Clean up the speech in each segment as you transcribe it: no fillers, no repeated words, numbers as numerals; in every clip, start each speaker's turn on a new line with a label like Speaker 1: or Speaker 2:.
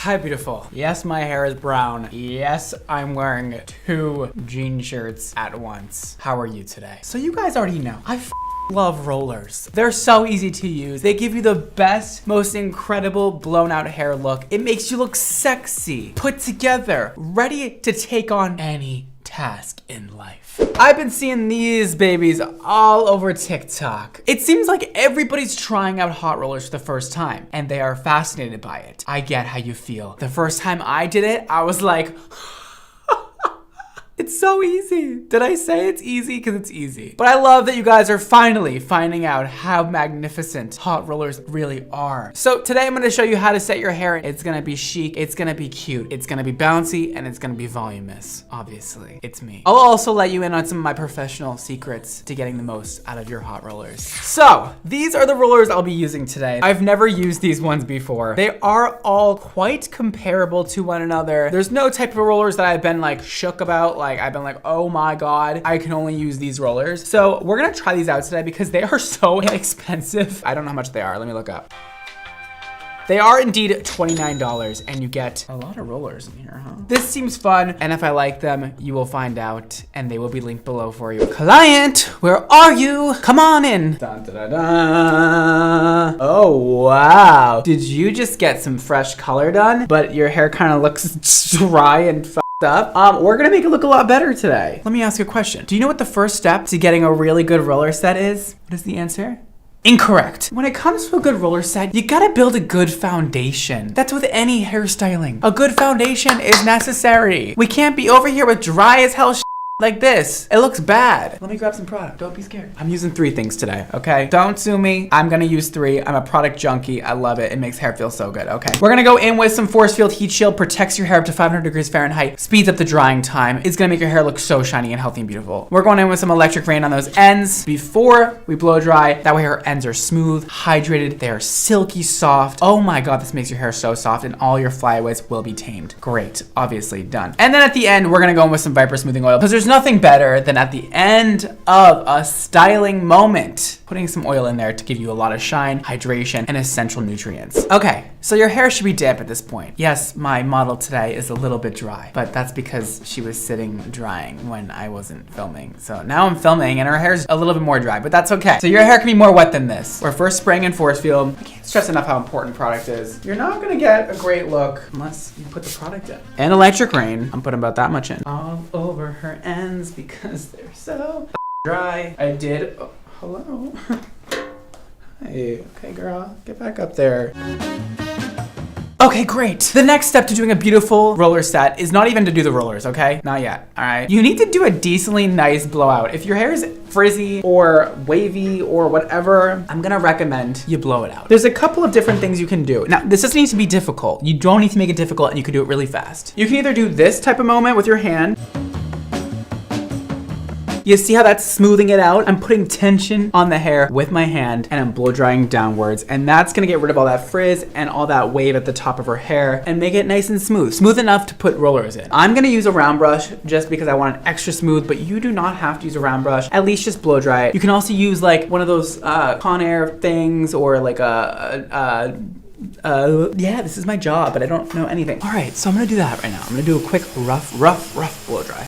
Speaker 1: Hi, beautiful. Yes, my hair is brown. Yes, I'm wearing 2 jean shirts at once. How are you today? So you guys already know, I love rollers. They're so easy to use. They give you the best, most incredible blown out hair look. It makes you look sexy, put together, ready to take on any task in life. I've been seeing these babies all over TikTok. It seems like everybody's trying out hot rollers for the first time and they are fascinated by it. I get how you feel. The first time I did it, I was like, it's so easy. Did I say it's easy? Because it's easy. But I love that you guys are finally finding out how magnificent hot rollers really are. So today I'm gonna show you how to set your hair. It's gonna be chic, it's gonna be cute, it's gonna be bouncy, and it's gonna be voluminous. Obviously, it's me. I'll also let you in on some of my professional secrets to getting the most out of your hot rollers. So these are the rollers I'll be using today. I've never used these ones before. They are all quite comparable to one another. There's no type of rollers that I've been like shook about. I've been like, oh my God, I can only use these rollers. So we're gonna try these out today because they are so inexpensive. I don't know how much they are. Let me look up. They are indeed $29 and you get a lot of rollers in here, huh? This seems fun, and if I like them, you will find out, and they will be linked below for you. Client, where are you? Come on in. Dun, da, da, da. Oh, wow. Did you just get some fresh color done, but your hair kind of looks dry and up? We're gonna make it look a lot better today. Let me ask you a question. Do you know what the first step to getting a really good roller set is? What is the answer? Incorrect. When it comes to a good roller set, you gotta build a good foundation. That's with any hairstyling. A good foundation is necessary. We can't be over here with dry as hell like this. It looks bad. Let me grab some product. Don't be scared. I'm using 3 things today, okay? Don't sue me. I'm gonna use 3. I'm a product junkie. I love it. It makes hair feel so good, okay? We're gonna go in with some Force Field Heat Shield, protects your hair up to 500 degrees Fahrenheit, speeds up the drying time. It's gonna make your hair look so shiny and healthy and beautiful. We're going in with some Electric Rain on those ends before we blow dry. That way our ends are smooth, hydrated, they are silky soft. Oh my God, this makes your hair so soft and all your flyaways will be tamed. Great, obviously done. And then at the end, we're gonna go in with some Viper Smoothing Oil because there's nothing better than at the end of a styling moment, putting some oil in there to give you a lot of shine, hydration, and essential nutrients. Okay, so your hair should be damp at this point. Yes, my model today is a little bit dry, but that's because she was sitting drying when I wasn't filming. So now I'm filming and her hair's a little bit more dry, but that's okay. So your hair can be more wet than this. We're first spraying in Force Field. I can't stress enough how important product is. You're not gonna get a great look unless you put the product in. And Electric Rain, I'm putting about that much in. All over her ends because they're so dry. I did, oh, hello. Hey, okay girl, get back up there. Okay, great. The next step to doing a beautiful roller set is not even to do the rollers, okay? Not yet, all right? You need to do a decently nice blowout. If your hair is frizzy or wavy or whatever, I'm gonna recommend you blow it out. There's a couple of different things you can do. Now, this doesn't need to be difficult. You don't need to make it difficult and you can do it really fast. You can either do this type of moment with your hand. You see how that's smoothing it out? I'm putting tension on the hair with my hand and I'm blow drying downwards, and that's gonna get rid of all that frizz and all that wave at the top of her hair and make it nice and smooth. Smooth enough to put rollers in. I'm gonna use a round brush just because I want it extra smooth, but you do not have to use a round brush. At least just blow dry it. You can also use like one of those Conair things or like yeah, this is my job, but I don't know anything. All right, so I'm gonna do that right now. I'm gonna do a quick rough blow dry.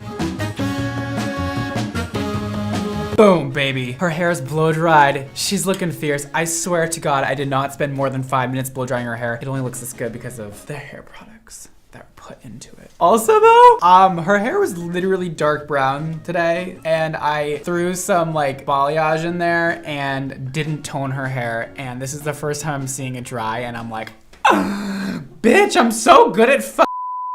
Speaker 1: Boom, baby. Her hair is blow dried. She's looking fierce. I swear to God, I did not spend more than 5 minutes blow drying her hair. It only looks this good because of the hair products that were put into it. Also though, her hair was literally dark brown today, and I threw some like balayage in there and didn't tone her hair. And this is the first time I'm seeing it dry, and I'm like, bitch, I'm so good at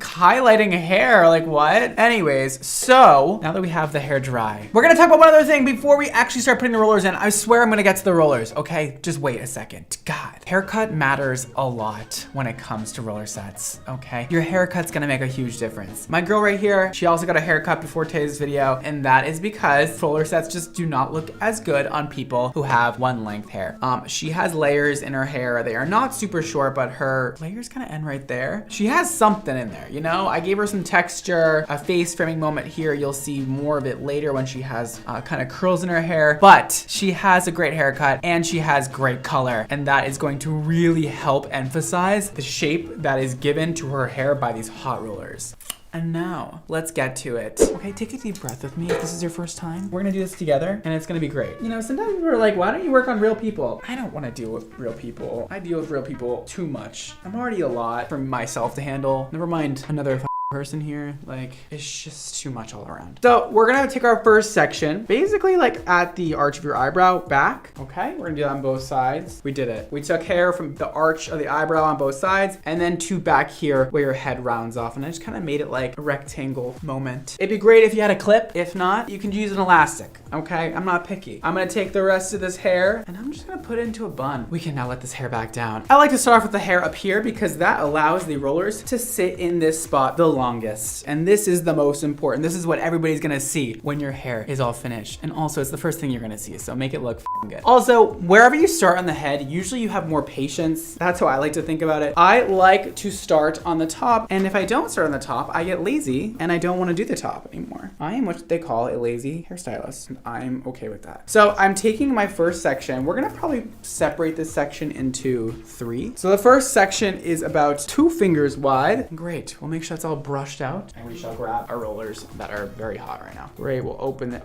Speaker 1: highlighting hair, like what? Anyways, so now that we have the hair dry, we're gonna talk about one other thing before we actually start putting the rollers in. I swear I'm gonna get to the rollers, okay? Just wait a second. God, haircut matters a lot when it comes to roller sets, okay? Your haircut's gonna make a huge difference. My girl right here, she also got a haircut before today's video, and that is because roller sets just do not look as good on people who have one length hair. She has layers in her hair. They are not super short, but her layers kind of end right there. She has something in there, you know? I gave her some texture, a face framing moment here. You'll see more of it later when she has kind of curls in her hair, but she has a great haircut and she has great color, and that is going to really help emphasize the shape that is given to her hair by these hot rollers. And now, let's get to it. Okay, take a deep breath with me if this is your first time. We're gonna do this together, and it's gonna be great. You know, sometimes people are like, why don't you work on real people? I don't wanna deal with real people. I deal with real people too much. I'm already a lot for myself to handle. Never mind another person here. Like, it's just too much all around. So we're gonna take our first section, basically like at the arch of your eyebrow back. Okay, we're gonna do that on both sides. We did it. We took hair from the arch of the eyebrow on both sides and then to back here where your head rounds off, and I just kind of made it like a rectangle moment. It'd be great if you had a clip. If not, you can use an elastic. Okay, I'm not picky. I'm gonna take the rest of this hair and I'm just gonna put it into a bun. We can now let this hair back down. I like to start off with the hair up here because that allows the rollers to sit in this spot the longest. And this is the most important. This is what everybody's gonna see when your hair is all finished. And also it's the first thing you're gonna see, so make it look good. Also, wherever you start on the head, usually you have more patience. That's how I like to think about it. I like to start on the top, and if I don't start on the top, I get lazy and I don't wanna do the top anymore. I am what they call a lazy hairstylist, and I'm okay with that. So I'm taking my first section. We're gonna probably separate this section into 3. So the first section is about 2 fingers wide. Great, we'll make sure it's all brushed out, and we shall grab our rollers that are very hot right now. Great, we'll open it.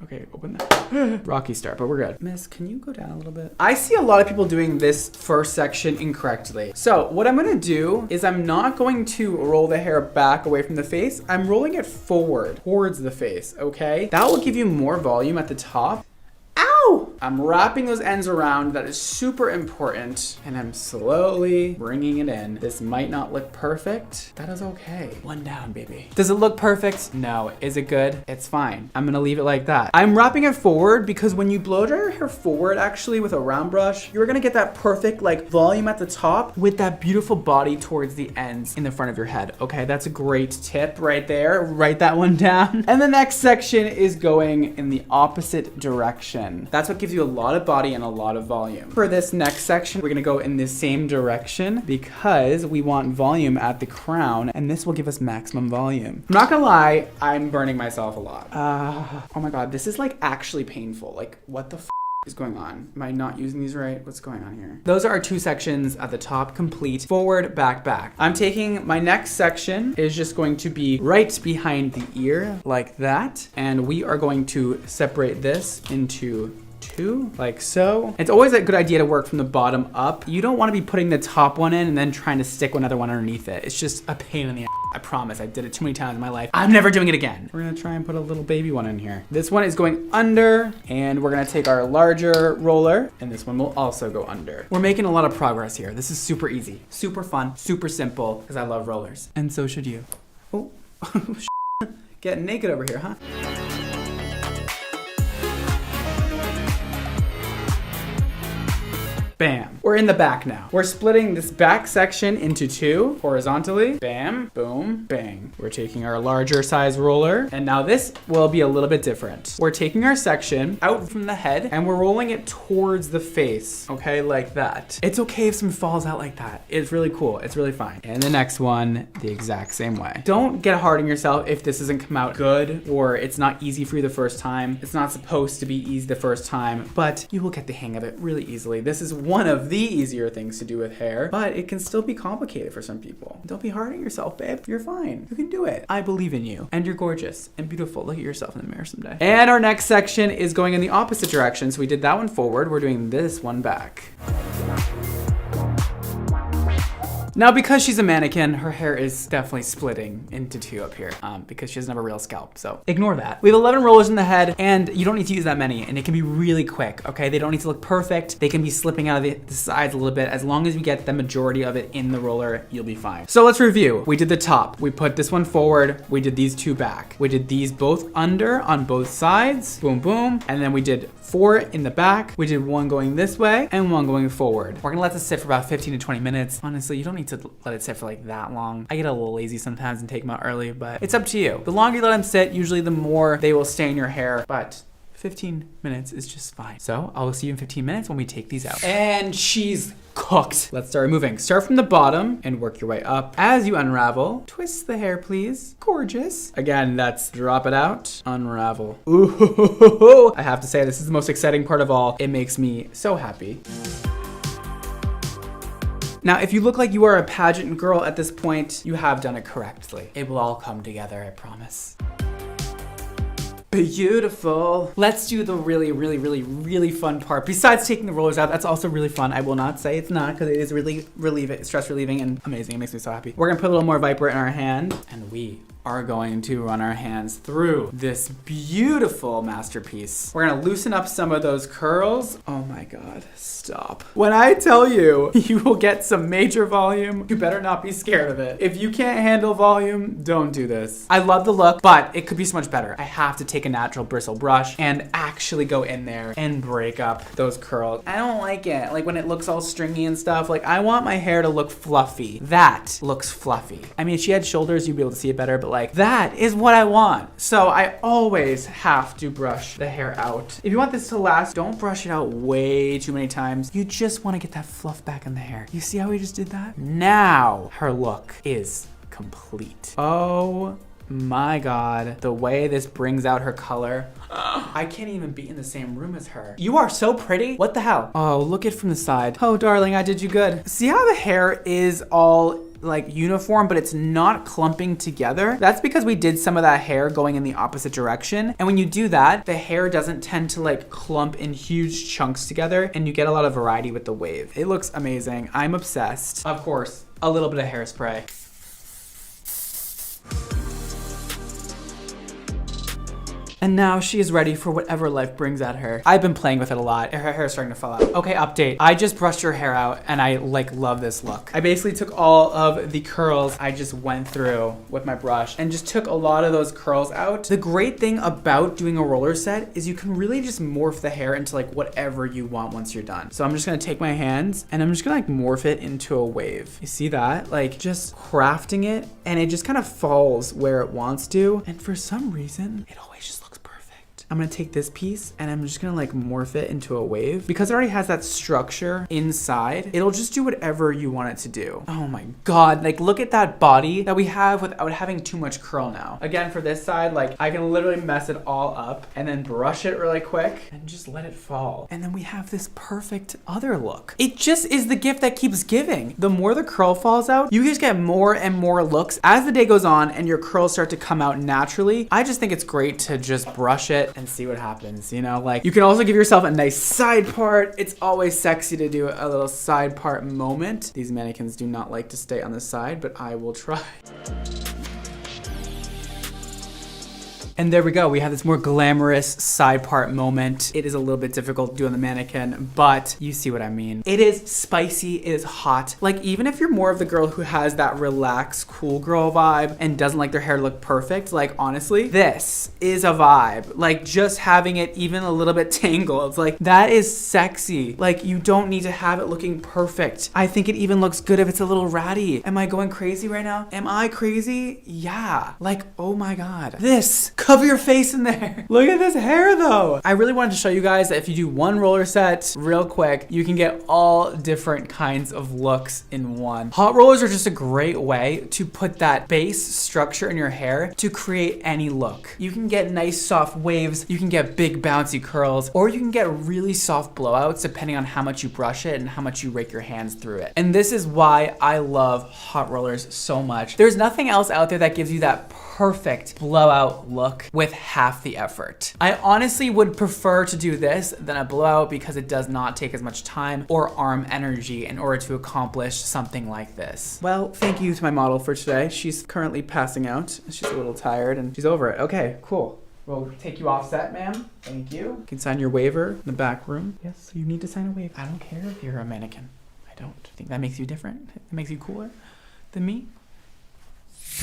Speaker 1: Okay, open that. Rocky start, but we're good. Miss, can you go down a little bit? I see a lot of people doing this first section incorrectly. So what I'm gonna do is I'm not going to roll the hair back away from the face. I'm rolling it forward towards the face, okay? That will give you more volume at the top. Ow! I'm wrapping those ends around. That is super important. And I'm slowly bringing it in. This might not look perfect. That is okay. One down, baby. Does it look perfect? No. Is it good? It's fine. I'm gonna leave it like that. I'm wrapping it forward because when you blow dry your hair forward, actually with a round brush, you're gonna get that perfect like volume at the top with that beautiful body towards the ends in the front of your head. Okay, that's a great tip right there. Write that one down. And the next section is going in the opposite direction. That's what gives you a lot of body and a lot of volume. For this next section, we're gonna go in the same direction because we want volume at the crown, and this will give us maximum volume. I'm not gonna lie, I'm burning myself a lot. Oh my God, this is like actually painful. Like, what the is going on? Am I not using these right? What's going on here? Those are our 2 sections at the top, complete. Forward, back, back. I'm taking my next section is just going to be right behind the ear like that. And we are going to separate this into 2, like so. It's always a good idea to work from the bottom up. You don't want to be putting the top one in and then trying to stick another one underneath it. It's just a pain in the ass. I promise, I did it too many times in my life. I'm never doing it again. We're gonna try and put a little baby one in here. This one is going under, and we're gonna take our larger roller, and this one will also go under. We're making a lot of progress here. This is super easy, super fun, super simple, because I love rollers. And so should you. Oh, getting naked over here, huh? Bam. We're in the back now. We're splitting this back section into 2 horizontally. Bam, boom, bang. We're taking our larger size roller, and now this will be a little bit different. We're taking our section out from the head and we're rolling it towards the face, okay, like that. It's okay if some falls out like that. It's really cool. It's really fine. And the next one, the exact same way. Don't get hard on yourself if this doesn't come out good or it's not easy for you the first time. It's not supposed to be easy the first time, but you will get the hang of it really easily. This is one of the easier things to do with hair, but it can still be complicated for some people. Don't be hard on yourself, babe. You're fine. You can do it. I believe in you, and you're gorgeous and beautiful. Look at yourself in the mirror someday. And our next section is going in the opposite direction. So we did that one forward. We're doing this one back. Now, because she's a mannequin, her hair is definitely splitting into 2 up here because she doesn't have a real scalp, so ignore that. We have 11 rollers in the head, and you don't need to use that many, and it can be really quick, okay? They don't need to look perfect. They can be slipping out of the sides a little bit. As long as you get the majority of it in the roller, you'll be fine. So let's review. We did the top. We put this one forward. We did these 2 back. We did these both under on both sides. Boom, boom. And then we did 4 in the back. We did 1 going this way and 1 going forward. We're gonna let this sit for about 15 to 20 minutes. Honestly, you don't need to let it sit for like that long. I get a little lazy sometimes and take them out early, but it's up to you. The longer you let them sit, usually the more they will stay in your hair, but 15 minutes is just fine. So I'll see you in 15 minutes when we take these out. And she's cooked. Let's start removing. Start from the bottom and work your way up. As you unravel, twist the hair, please. Gorgeous. Again, that's drop it out, unravel. Ooh, I have to say, this is the most exciting part of all. It makes me so happy. Now, if you look like you are a pageant girl at this point, you have done it correctly. It will all come together, I promise. Beautiful. Let's do the really fun part. Besides taking the rollers out, that's also really fun. I will not say it's not, because it is really stress relieving and amazing. It makes me so happy. We're gonna put a little more Viper in our hand, and we are going to run our hands through this beautiful masterpiece. We're gonna loosen up some of those curls. Oh my God, stop. When I tell you, you will get some major volume, you better not be scared of it. If you can't handle volume, don't do this. I love the look, but it could be so much better. I have to take a natural bristle brush and actually go in there and break up those curls. I don't like it, like when it looks all stringy and stuff. Like, I want my hair to look fluffy. That looks fluffy. I mean, if she had shoulders, you'd be able to see it better, but like, that is what I want. So I always have to brush the hair out. If you want this to last, don't brush it out way too many times. You just want to get that fluff back in the hair. You see how we just did that? Now her look is complete. Oh my God, the way this brings out her color. I can't even be in the same room as her. You are so pretty. What the hell? Oh, look it from the side. Oh, darling, I did you good. See how the hair is all like uniform, but it's not clumping together? That's because we did some of that hair going in the opposite direction. And when you do that, the hair doesn't tend to like clump in huge chunks together, and you get a lot of variety with the wave. It looks amazing. I'm obsessed. Of course, a little bit of hairspray. And now she is ready for whatever life brings at her. I've been playing with it a lot. Her hair is starting to fall out. Okay, update. I just brushed her hair out and I like love this look. I basically took all of the curls I just went through with my brush and just took a lot of those curls out. The great thing about doing a roller set is you can really just morph the hair into like whatever you want once you're done. So I'm just gonna take my hands and I'm just gonna like morph it into a wave. You see that? Like just crafting it, and it just kind of falls where it wants to. And for some reason, it always just looks perfect. I'm gonna take this piece and I'm just gonna like morph it into a wave. Because it already has that structure inside, it'll just do whatever you want it to do. Oh my God, like look at that body that we have without having too much curl now. Again, for this side, like I can literally mess it all up and then brush it really quick and just let it fall. And then we have this perfect other look. It just is the gift that keeps giving. The more the curl falls out, you just get more and more looks as the day goes on and your curls start to come out naturally. I just think it's great to just brush it and see what happens, you know? Like you can also give yourself a nice side part. It's always sexy to do a little side part moment. These mannequins do not like to stay on the side, but I will try. And there we go, we have this more glamorous side part moment. It is a little bit difficult to do on the mannequin, but you see what I mean. It is spicy, it is hot. Like even if you're more of the girl who has that relaxed, cool girl vibe and doesn't like their hair to look perfect, like honestly, this is a vibe. Like just having it even a little bit tangled, it's like, that is sexy. Like you don't need to have it looking perfect. I think it even looks good if it's a little ratty. Am I going crazy right now? Am I crazy? Yeah. Like, oh my God. This. Cover your face in there. Look at this hair though. I really wanted to show you guys that if you do one roller set real quick, you can get all different kinds of looks in one. Hot rollers are just a great way to put that base structure in your hair to create any look. You can get nice soft waves, you can get big bouncy curls, or you can get really soft blowouts depending on how much you brush it and how much you rake your hands through it. And this is why I love hot rollers so much. There's nothing else out there that gives you that perfect blowout look with half the effort. I honestly would prefer to do this than a blowout because it does not take as much time or arm energy in order to accomplish something like this. Well, thank you to my model for today. She's currently passing out. She's a little tired and she's over it. Okay, cool. We'll take you off set, ma'am. Thank you. You can sign your waiver in the back room. Yes, you need to sign a waiver. I don't care if you're a mannequin. I don't think that makes you different. It makes you cooler than me.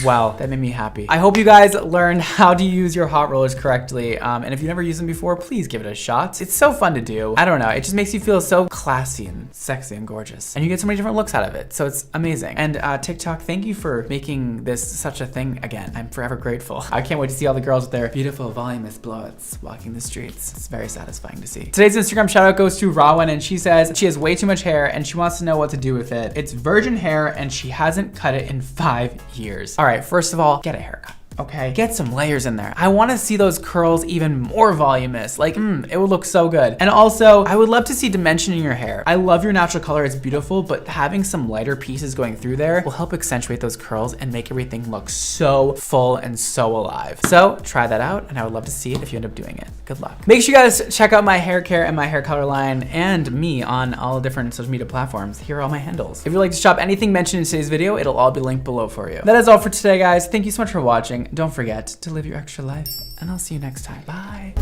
Speaker 1: Wow, that made me happy. I hope you guys learned how to use your hot rollers correctly. And if you've never used them before, please give it a shot. It's so fun to do. I don't know, it just makes you feel so classy and sexy and gorgeous. And you get so many different looks out of it, so it's amazing. And TikTok, thank you for making this such a thing again. I'm forever grateful. I can't wait to see all the girls with their beautiful voluminous blowouts walking the streets. It's very satisfying to see. Today's Instagram shout out goes to Rawan, and she says she has way too much hair and she wants to know what to do with it. It's virgin hair and she hasn't cut it in 5 years. All right, first of all, get a haircut. Okay, get some layers in there. I want to see those curls even more voluminous. Like, it would look so good. And also, I would love to see dimension in your hair. I love your natural color, it's beautiful, but having some lighter pieces going through there will help accentuate those curls and make everything look so full and so alive. So try that out, and I would love to see it if you end up doing it. Good luck. Make sure you guys check out my hair care and my hair color line and me on all different social media platforms. Here are all my handles. If you'd like to shop anything mentioned in today's video, it'll all be linked below for you. That is all for today, guys. Thank you so much for watching. Don't forget to live your extra life, and I'll see you next time. Bye.